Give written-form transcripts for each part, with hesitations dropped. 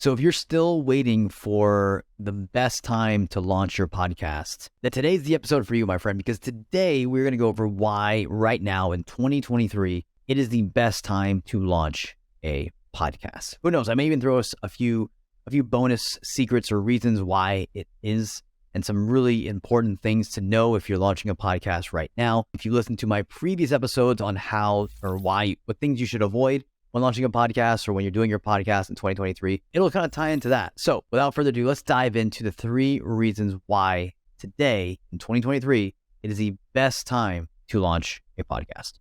So if you're still waiting for the best time to launch your podcast, then today's the episode for you, my friend, because today we're going to go over why right now in 2023, it is the best time to launch a podcast. Who knows? I may even throw us a few bonus secrets or reasons why it is, and some really important things to know if you're launching a podcast right now. If you listen to my previous episodes on how or why, what things you should avoid when launching a podcast or when you're doing your podcast in 2023, it'll kind of tie into that. So without further ado, let's dive into the 3 reasons why today in 2023, it is the best time to launch a podcast.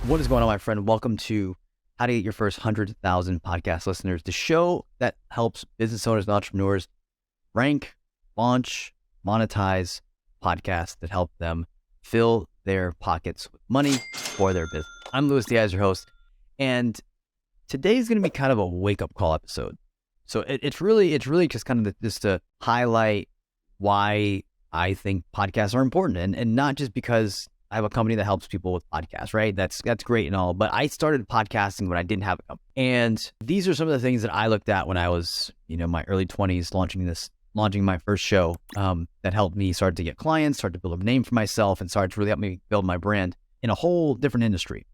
What is going on, my friend? Welcome to How to Get Your First 100,000 Podcast Listeners, the show that helps business owners and entrepreneurs rank, launch, monetize podcasts that help them fill their pockets with money for their business. I'm Louis Diaz, your host, and today is going to be kind of a wake-up call episode. So it's really just kind of just to highlight why I think podcasts are important, and not just because I have a company that helps people with podcasts, right? That's great and all, but I started podcasting when I didn't have a company, and these are some of the things that I looked at when I was, my early 20s, launching my first show, that helped me start to get clients, start to build a name for myself, and started to really help me build my brand in a whole different industry.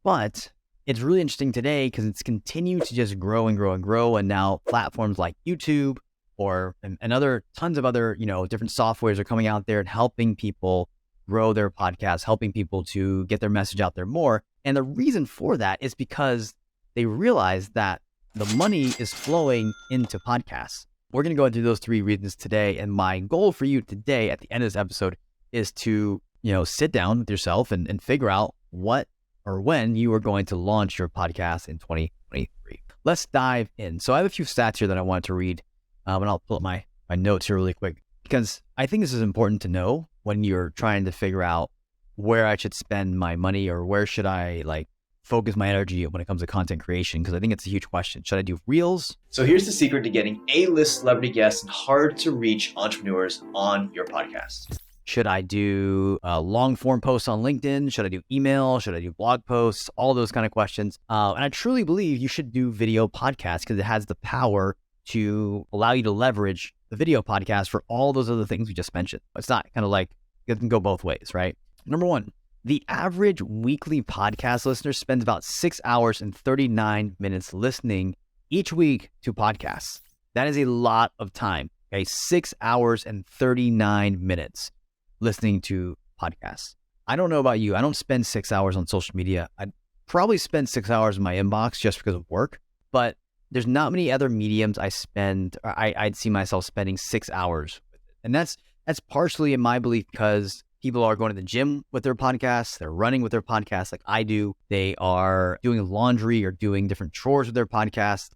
But it's really interesting today because it's continued to just grow and grow and grow. And now platforms like YouTube and other tons of other, different softwares are coming out there and helping people grow their podcasts, helping people to get their message out there more. And the reason for that is because they realize that the money is flowing into podcasts. We're going to go into those 3 reasons today. And my goal for you today at the end of this episode is to, sit down with yourself and figure out what or when you are going to launch your podcast in 2023. Let's dive in. So I have a few stats here that I wanted to read, and I'll pull up my notes here really quick, because I think this is important to know when you're trying to figure out where I should spend my money or where should I focus my energy when it comes to content creation, because I think it's a huge question. Should I do Reels? So here's the secret to getting A-list celebrity guests and hard-to-reach entrepreneurs on your podcast. Should I do long-form posts on LinkedIn? Should I do email? Should I do blog posts? All those kind of questions. And I truly believe you should do video podcasts because it has the power to allow you to leverage the video podcast for all those other things we just mentioned. It's not kind of like it can go both ways, right? Number 1. The average weekly podcast listener spends about 6 hours and 39 minutes listening each week to podcasts. That is a lot of time. Okay, 6 hours and 39 minutes listening to podcasts. I don't know about you. I don't spend 6 hours on social media. I'd probably spend 6 hours in my inbox just because of work, but there's not many other mediums I'd see myself spending 6 hours with it. And that's partially in my belief because people are going to the gym with their podcasts. They're running with their podcasts like I do. They are doing laundry or doing different chores with their podcast,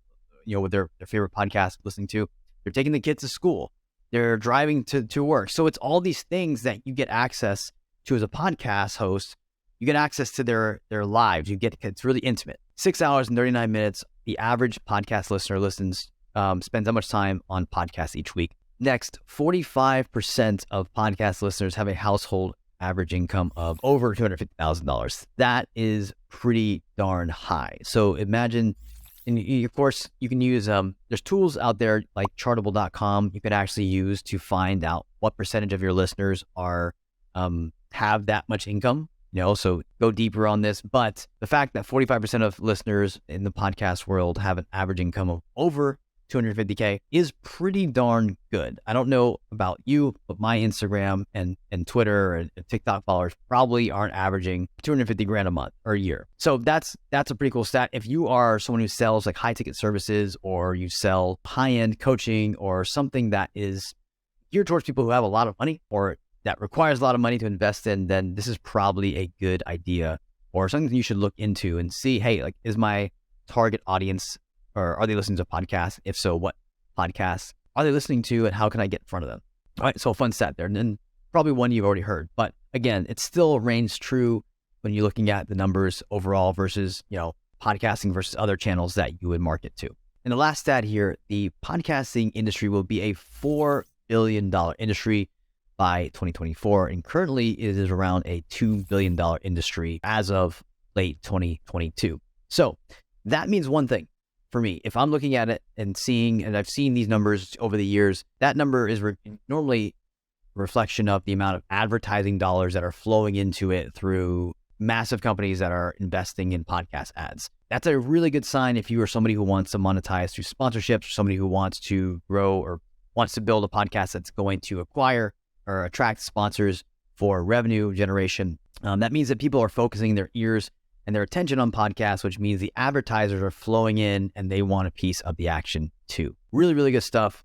with their favorite podcast listening to. They're taking the kids to school. They're driving to work. So it's all these things that you get access to as a podcast host. You get access to their lives. It's really intimate. 6 hours and 39 minutes. The average podcast listener spends that much time on podcasts each week. Next, 45% of podcast listeners have a household average income of over $250,000. That is pretty darn high. So imagine, and of course, you can use, there's tools out there like shorturl.at you could actually use to find out what percentage of your listeners have that much income. So go deeper on this. But the fact that 45% of listeners in the podcast world have an average income of over $250K is pretty darn good. I don't know about you, but my Instagram and Twitter and TikTok followers probably aren't averaging $250,000 a month or a year. So that's a pretty cool stat. If you are someone who sells like high ticket services, or you sell high-end coaching or something that is geared towards people who have a lot of money or that requires a lot of money to invest in, then this is probably a good idea or something you should look into and see, hey, is my target audience, or are they listening to podcasts? If so, what podcasts are they listening to and how can I get in front of them? All right, so a fun stat there. And then probably one you've already heard. But again, it still reigns true when you're looking at the numbers overall versus, podcasting versus other channels that you would market to. And the last stat here, the podcasting industry will be a $4 billion industry by 2024. And currently it is around a $2 billion industry as of late 2022. So that means one thing for me. If I'm looking at it and seeing, and I've seen these numbers over the years, that number is normally a reflection of the amount of advertising dollars that are flowing into it through massive companies that are investing in podcast ads. That's a really good sign if you are somebody who wants to monetize through sponsorships, or somebody who wants to grow or wants to build a podcast that's going to acquire or attract sponsors for revenue generation. That means that people are focusing their ears and their attention on podcasts, which means the advertisers are flowing in and they want a piece of the action too. Really, really good stuff.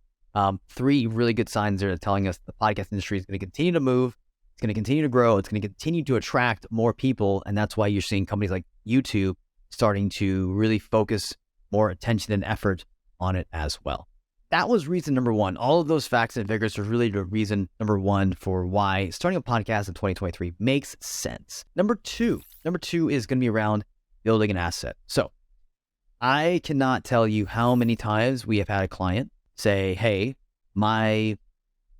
3 really good signs that are telling us the podcast industry is going to continue to move. It's going to continue to grow. It's going to continue to attract more people. And that's why you're seeing companies like YouTube starting to really focus more attention and effort on it as well. That was reason number 1. All of those facts and figures are really the reason number 1 for why starting a podcast in 2023 makes sense. Number two is going to be around building an asset. So I cannot tell you how many times we have had a client say, hey, my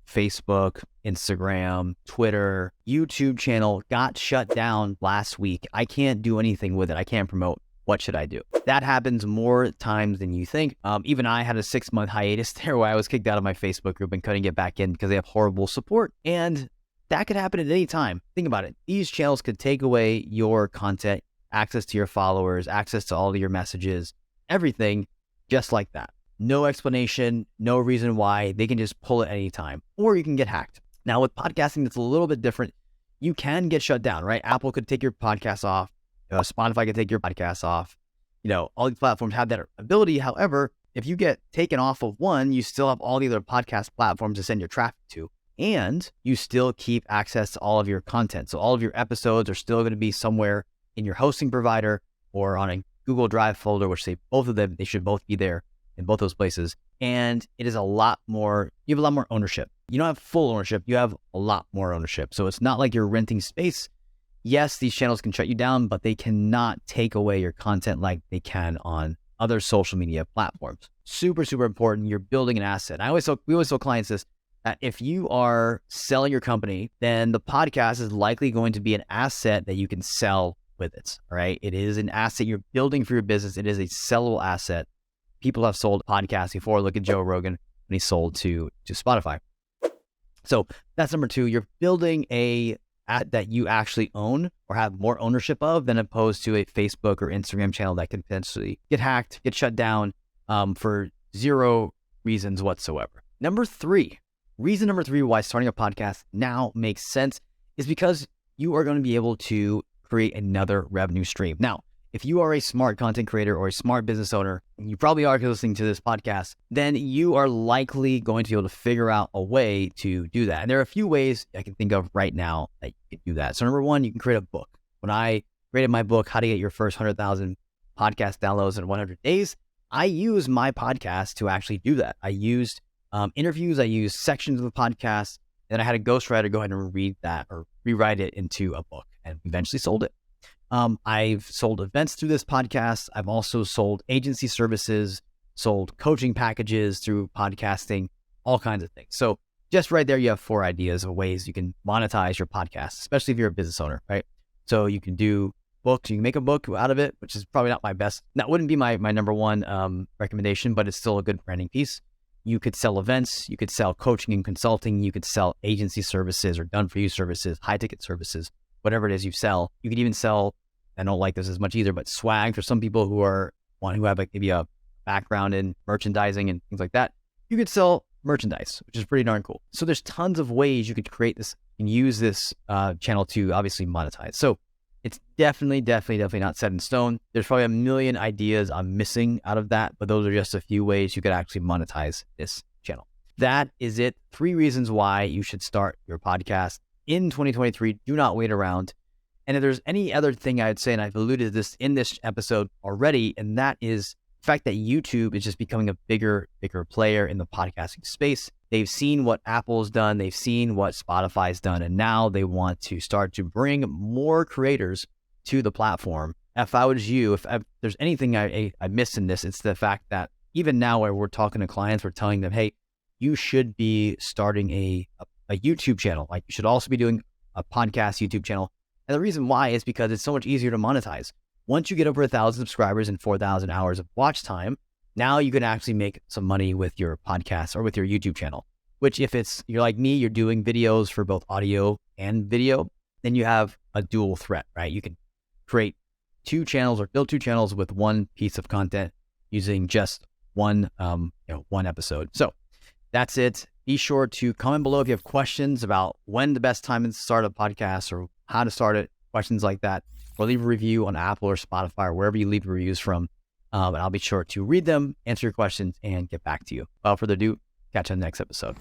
Facebook, Instagram, Twitter, YouTube channel got shut down last week. I can't do anything with it. I can't promote. What should I do? That happens more times than you think. Even I had a 6-month hiatus there where I was kicked out of my Facebook group and couldn't get back in because they have horrible support. And that could happen at any time. Think about it. These channels could take away your content, access to your followers, access to all of your messages, everything just like that. No explanation, no reason why. They can just pull it any time, or you can get hacked. Now with podcasting, it's a little bit different. You can get shut down, right? Apple could take your podcast off. Spotify could take your podcast off. All these platforms have that ability. However, if you get taken off of one, you still have all the other podcast platforms to send your traffic to, and you still keep access to all of your content. So all of your episodes are still going to be somewhere in your hosting provider or on a Google Drive folder, which they should both be there in both those places. And it is you have a lot more ownership. You don't have full ownership, you have a lot more ownership. So it's not like you're renting space. Yes, these channels can shut you down, but they cannot take away your content like they can on other social media platforms. Super, super important. You're building an asset. We always tell clients this, that if you are selling your company, then the podcast is likely going to be an asset that you can sell with it. All right. It is an asset you're building for your business. It is a sellable asset. People have sold podcasts before. Look at Joe Rogan when he sold to Spotify. So that's number 2. You're building a app that you actually own or have more ownership of than opposed to a Facebook or Instagram channel that could potentially get hacked, get shut down for 0 reasons whatsoever. Reason number 3 why starting a podcast now makes sense is because you are going to be able to create another revenue stream. Now, if you are a smart content creator or a smart business owner, and you probably are listening to this podcast, then you are likely going to be able to figure out a way to do that. And there are a few ways I can think of right now that you can do that. So number 1, you can create a book. When I created my book, How to Get Your First 100,000 Podcast Downloads in 100 Days, I used my podcast to actually do that. I used interviews, I used sections of the podcast, and I had a ghostwriter go ahead and read that or rewrite it into a book, and eventually sold it. I've sold events through this podcast. I've also sold agency services, sold coaching packages through podcasting, all kinds of things. So just right there, you have 4 ideas of ways you can monetize your podcast, especially if you're a business owner, right? So you can do books, you can make a book out of it, which is probably not my best. That wouldn't be my number 1 recommendation, but it's still a good branding piece. You could sell events, you could sell coaching and consulting, you could sell agency services or done-for-you services, high-ticket services, whatever it is you sell. You could even sell, I don't like this as much either, but swag for some people who have maybe a background in merchandising and things like that. You could sell merchandise, which is pretty darn cool. So there's tons of ways you could create this and use this channel to obviously monetize. So it's definitely not set in stone. There's probably a million ideas I'm missing out of that, but those are just a few ways you could actually monetize this channel. That is it. 3 reasons why you should start your podcast in 2023. Do not wait around. And if there's any other thing I'd say, and I've alluded to this in this episode already, and that is the fact that YouTube is just becoming a bigger player in the podcasting space. They've seen what Apple's done, they've seen what Spotify's done, and now they want to start to bring more creators to the platform. If I was you, if there's anything I missed in this, it's the fact that even now where we're talking to clients, we're telling them, hey, you should be starting a YouTube channel. Like you should also be doing a podcast YouTube channel. And the reason why is because it's so much easier to monetize. Once you get over 1,000 subscribers and 4,000 hours of watch time, now you can actually make some money with your podcast or with your YouTube channel, which if you're like me, you're doing videos for both audio and video, then you have a dual threat, right? You can create 2 channels or build 2 channels with one piece of content using just one episode. So that's it. Be sure to comment below if you have questions about when the best time to start a podcast or how to start it, questions like that, or leave a review on Apple or Spotify or wherever you leave reviews from. And I'll be sure to read them, answer your questions, and get back to you. Without further ado, catch you on the next episode.